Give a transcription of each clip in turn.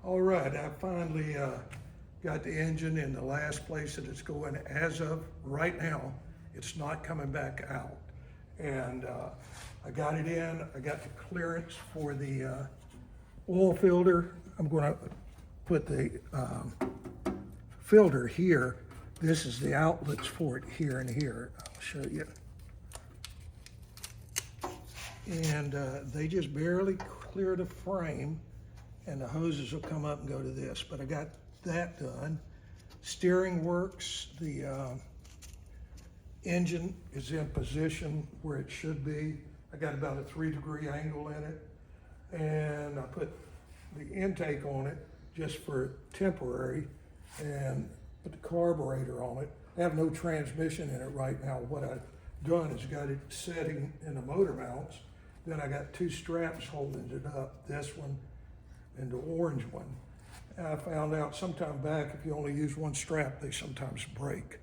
All right, I finally got the engine in the last place that it's going. As of right now, it's not coming back out. And I got it in, I got the clearance for the oil filter. I'm gonna put the filter here. This is the outlets for it here and here. I'll show you. And they just barely clear the frame, and the hoses will come up and go to this. But I got that done. Steering works. The engine is in position where it should be. I got about a 3-degree angle in it. And I put the intake on it just for temporary and put the carburetor on it. I have no transmission in it right now. What I've done is got it setting in the motor mounts. Then I got 2 straps holding it up, this one and the orange one. And I found out sometime back, if you only use 1 strap, they sometimes break.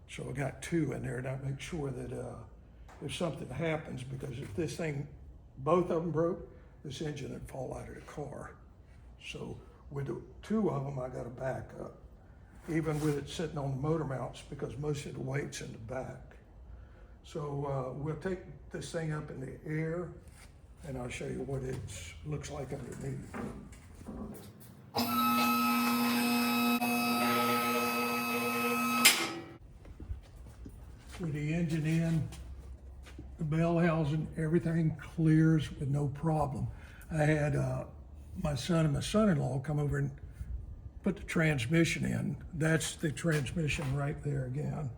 So I got 2 in there, and I make sure that if something happens, because if this thing, both of them broke, this engine would fall out of the car. So with the 2 of them, I got a backup, even with it sitting on the motor mounts, because most of the weight's in the back. So we'll take this thing up in the air, and I'll show you what it looks like underneath. With the engine in, the bell housing, everything clears with no problem. I had my son and my son-in-law come over and put the transmission in. That's the transmission right there again.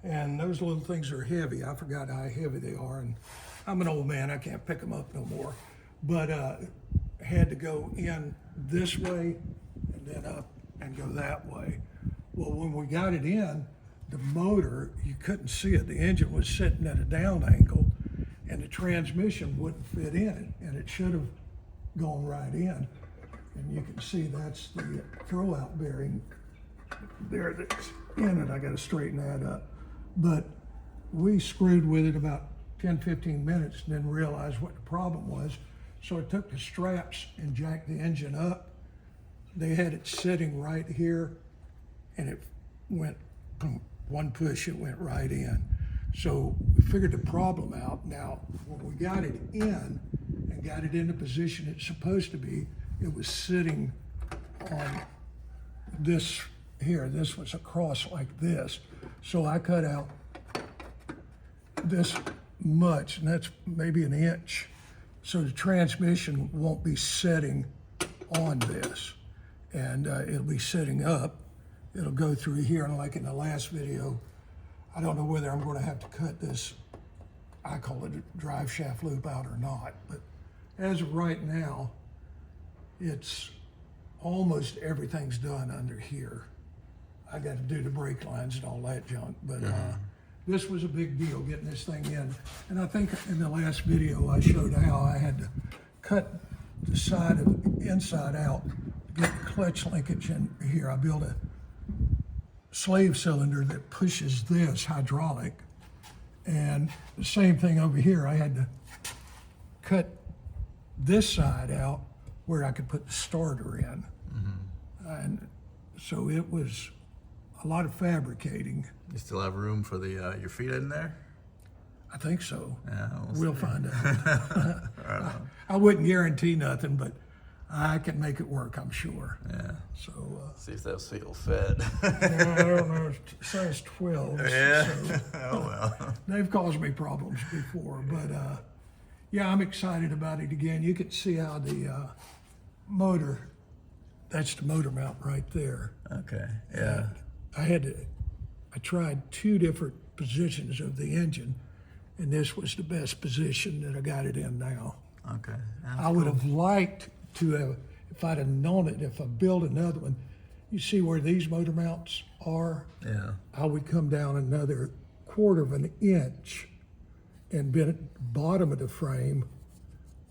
And those little things are heavy. I forgot how heavy they are. And I'm an old man, I can't pick them up no more. But had to go in this way and then up and go that way. Well, when we got it in, the motor, you couldn't see it. The engine was sitting at a down angle and the transmission wouldn't fit in it. And it should have gone right in. And you can see that's the throwout bearing there that's in it. I gotta straighten that up. But we screwed with it about 10-15 minutes and then realized what the problem was. So I took the straps and jacked the engine up. They had it sitting right here, and it went, boom, 1 push, it went right in. So we figured the problem out. Now, when we got it in and got it in the position it's supposed to be, it was sitting on this here. This was across like this. So I cut out this much, and that's maybe 1 inch. So the transmission won't be sitting on this, and it'll be sitting up. It'll go through here, and like in the last video, I don't know whether I'm going to have to cut this, I call it a drive shaft loop out or not, but as of right now, it's almost everything's done under here. I got to do the brake lines and all that junk, but this was a big deal getting this thing in. And I think in the last video I showed how I had to cut the side of inside out to get the clutch linkage in here. I built a slave cylinder that pushes this hydraulic, and the same thing over here. I had to cut this side out where I could put the starter in. And so it was a lot of fabricating. You still have room for the your feet in there? I think so. Yeah, we'll find out. Right I wouldn't guarantee nothing, but I can make it work, I'm sure. Yeah. So see if those feet will fit. I don't know, size 12. Yeah. So, oh well. They've caused me problems before, but yeah, I'm excited about it again. You can see how the motor, that's the motor mount right there. Okay. Yeah. I tried 2 different positions of the engine, and this was the best position that I got it in now. Okay. I would have liked to have, if I'd have known it, if I built another one, you see where these motor mounts are? Yeah. I would come down another 1/4 inch and been at the bottom of the frame,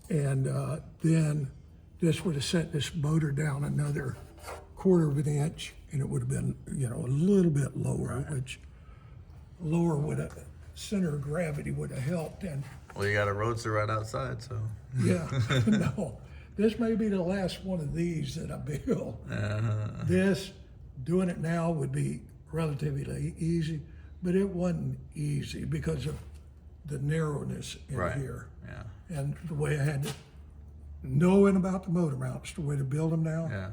and then this would have set this motor down another 1/4 inch, and it would have been, you know, a little bit lower, Right. which lower would have, center of gravity would have helped. And Well, you got a roadster right outside, so. yeah, no, this may be the last one of these that I build. This, doing it now would be relatively easy, but it wasn't easy because of the narrowness in Right. here. Yeah. And the way I had to, knowing about the motor mounts, the way to build them now, Yeah.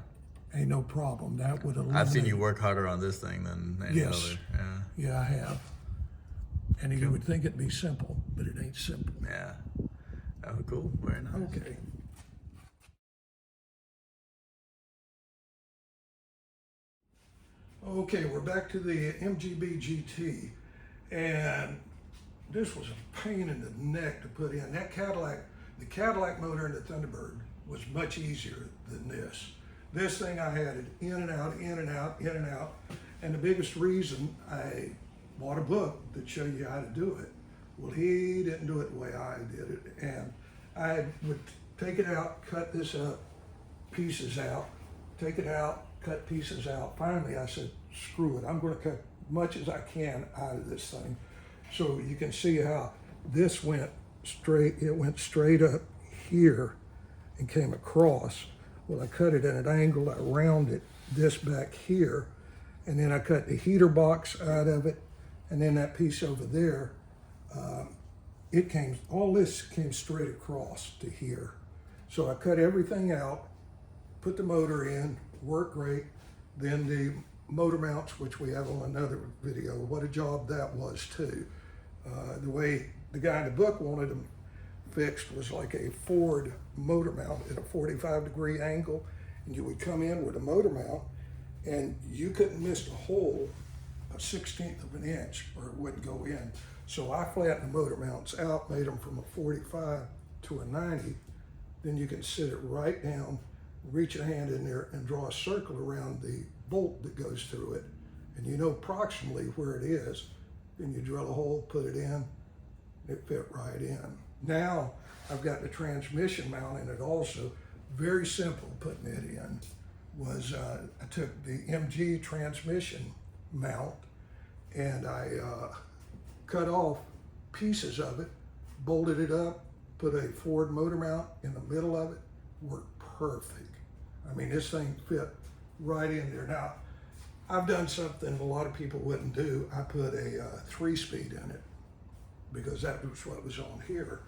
ain't no problem. That would eliminate. I've seen you work harder on this thing than any Yes. other. Yeah. Yeah, I have. And you would think it'd be simple, but it ain't simple. Yeah. Oh, cool. Very nice. Okay. Okay, we're back to the MGB GT, and this was a pain in the neck to put in. That Cadillac, the Cadillac motor in the Thunderbird was much easier than this. This thing I had it in and out, in and out, in and out, and the biggest reason I bought a book that showed you how to do it. Well, he didn't do it the way I did it, and I would take it out, cut this up, pieces out, take it out, cut pieces out. Finally, I said, screw it, I'm gonna cut much as I can out of this thing. So you can see how this went straight, it went straight up here and came across. Well, I cut it at an angle, I rounded this back here, and then I cut the heater box out of it, and then that piece over there, all this came straight across to here. So I cut everything out, put the motor in, worked great. Then the motor mounts, which we have on another video, what a job that was too. The way the guy in the book wanted them fixed was like a Ford motor mount at a 45-degree angle, and you would come in with a motor mount and you couldn't miss the hole a 1/16 of an inch or it wouldn't go in. So I flattened the motor mounts out, made them from a 45 to a 90. Then you can sit it right down, reach your hand in there and draw a circle around the bolt that goes through it. And you know approximately where it is. Then you drill a hole, put it in, it fit right in. Now I've got the transmission mount in it also. Very simple putting it in. Was I took the MG transmission mount and I cut off pieces of it, bolted it up, put a Ford motor mount in the middle of it, worked perfect. I mean, this thing fit right in there. Now, I've done something a lot of people wouldn't do. I put a 3-speed in it because that was what was on here.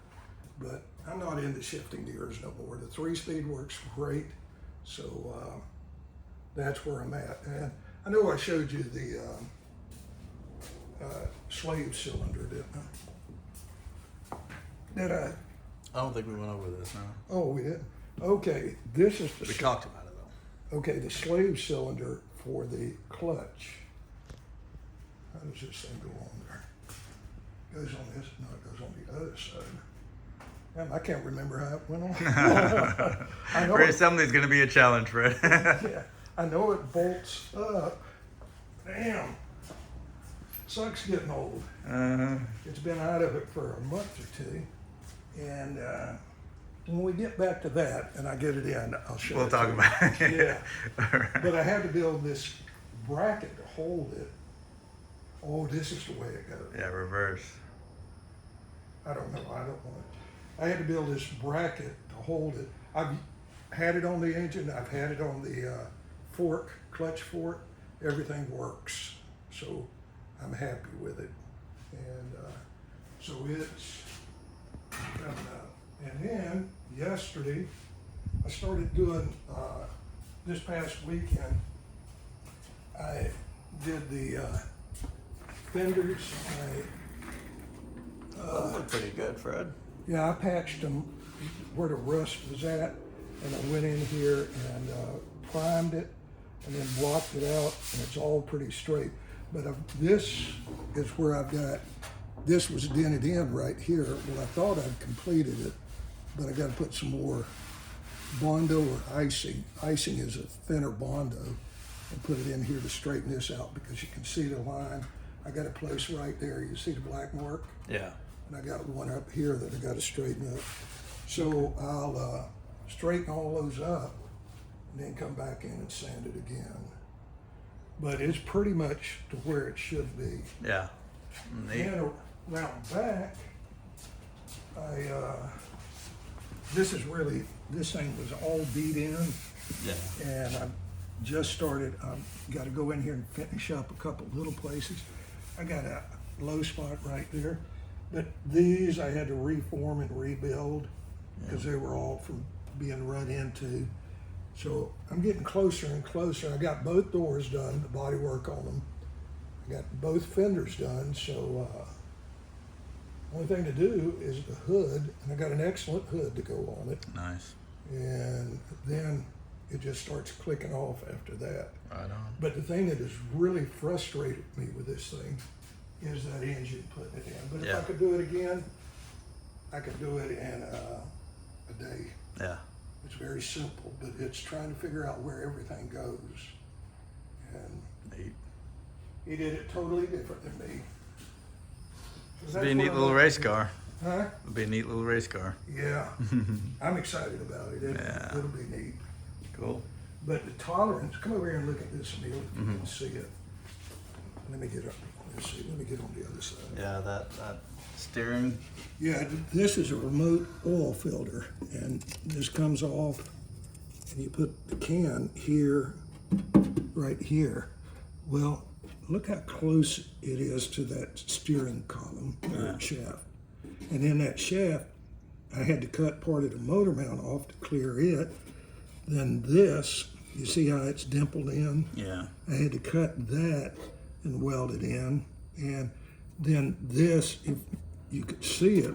But I'm not into shifting gears no more. The 3-speed works great. So that's where I'm at. And I know I showed you the slave cylinder, didn't I? Did I? I don't think we went over this, no. Oh, we did? Okay, this is the... We talked about it, though. Okay, the slave cylinder for the clutch. How does this thing go on there? Goes on this, no, it goes on the other side. Man, I can't remember how it went on. I know it, Assembly's going to be a challenge, Fred. yeah, I know it bolts up. Damn. Sucks getting old. It's been out of it for a month or two. And when we get back to that and I get it in, I'll show We'll it talk to you. about it. Yeah. All right. But I had to build this bracket to hold it. Oh, this is the way it goes. Yeah, reverse. I don't know, I don't want it. I had to build this bracket to hold it. I've had it on the engine, I've had it on the fork, clutch fork, everything works. So I'm happy with it. And so it's coming up. And then yesterday, I started doing, this past weekend, I did the fenders. Those look pretty good, Fred. Yeah, I patched them where the rust was at, and I went in here and primed it, and then blocked it out, and it's all pretty straight. But this is where I've got, this was dented in right here. Well, I thought I'd completed it, but I got to put some more Bondo or icing. Icing is a thinner Bondo, and put it in here to straighten this out because you can see the line. I got a place right there. You see the black mark? Yeah. And I got one up here that I got to straighten up. So I'll straighten all those up and then come back in and sand it again. But it's pretty much to where it should be. Yeah. Neat. And around back, I this thing was all beat in, Yeah. and I just started, got to go in here and finish up a couple little places. I got a low spot right there, but these I had to reform and rebuild because they were all from being run into. So I'm getting closer and closer. I got both doors done, the body work on them. I got both fenders done, so only thing to do is the hood, and I got an excellent hood to go on it. Nice. And then it just starts clicking off after that. Right on. But the thing that has really frustrated me with this thing is that engine putting it in. But if I Yeah. could do it again, I could do it in a day. Yeah. It's very simple, but it's trying to figure out where everything goes. And Neat. he did it totally different than me. It'll be a neat little race car. Huh? It'll be a neat little race car. Yeah. I'm excited about it. Yeah. It'll be neat. Cool. But the tolerance, come over here and look at this, Neil, if you can see it. Let me get up. Let's see. Let me get on the other side. Yeah, that steering. Yeah, this is a remote oil filter, and this comes off, and you put the can here, right here. Well, look how close it is to that steering column or shaft. And in that shaft, I had to cut part of the motor mount off to clear it. Then this, you see how it's dimpled in? Yeah. I had to cut that and weld it in. And then this, if you could see it,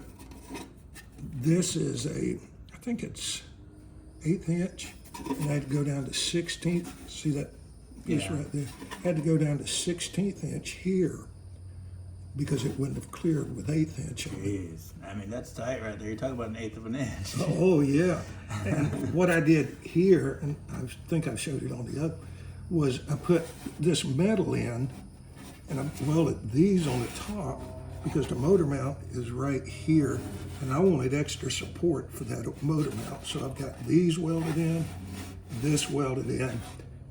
this is I think it's 1/8 inch. And I had to go down to 16th. See that piece right there? I had to go down to 16th inch here because it wouldn't have cleared with 1/8 inch on it. Jeez. I mean, that's tight right there. You're talking about 1/8 of an inch. Oh yeah, and what I did here, and I think I showed it on the other, was I put this metal in, and I welded these on the top because the motor mount is right here, and I wanted extra support for that motor mount. So I've got these welded in, this welded in,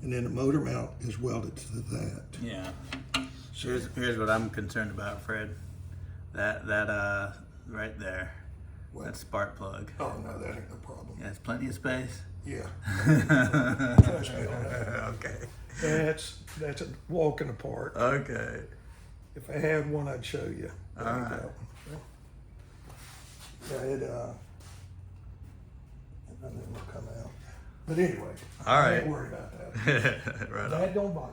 and then the motor mount is welded to that. Yeah. Here's what I'm concerned about, Fred. That right there. What? That spark plug. Oh no, that ain't no problem. Yeah, it's plenty of space. Yeah. Trust me on that. Okay. That's a walk in the park. Okay. If I had one, I'd show you. But I All right. don't. Yeah, it will come out. But anyway, All I right. ain't worried about that. Right on. That don't bother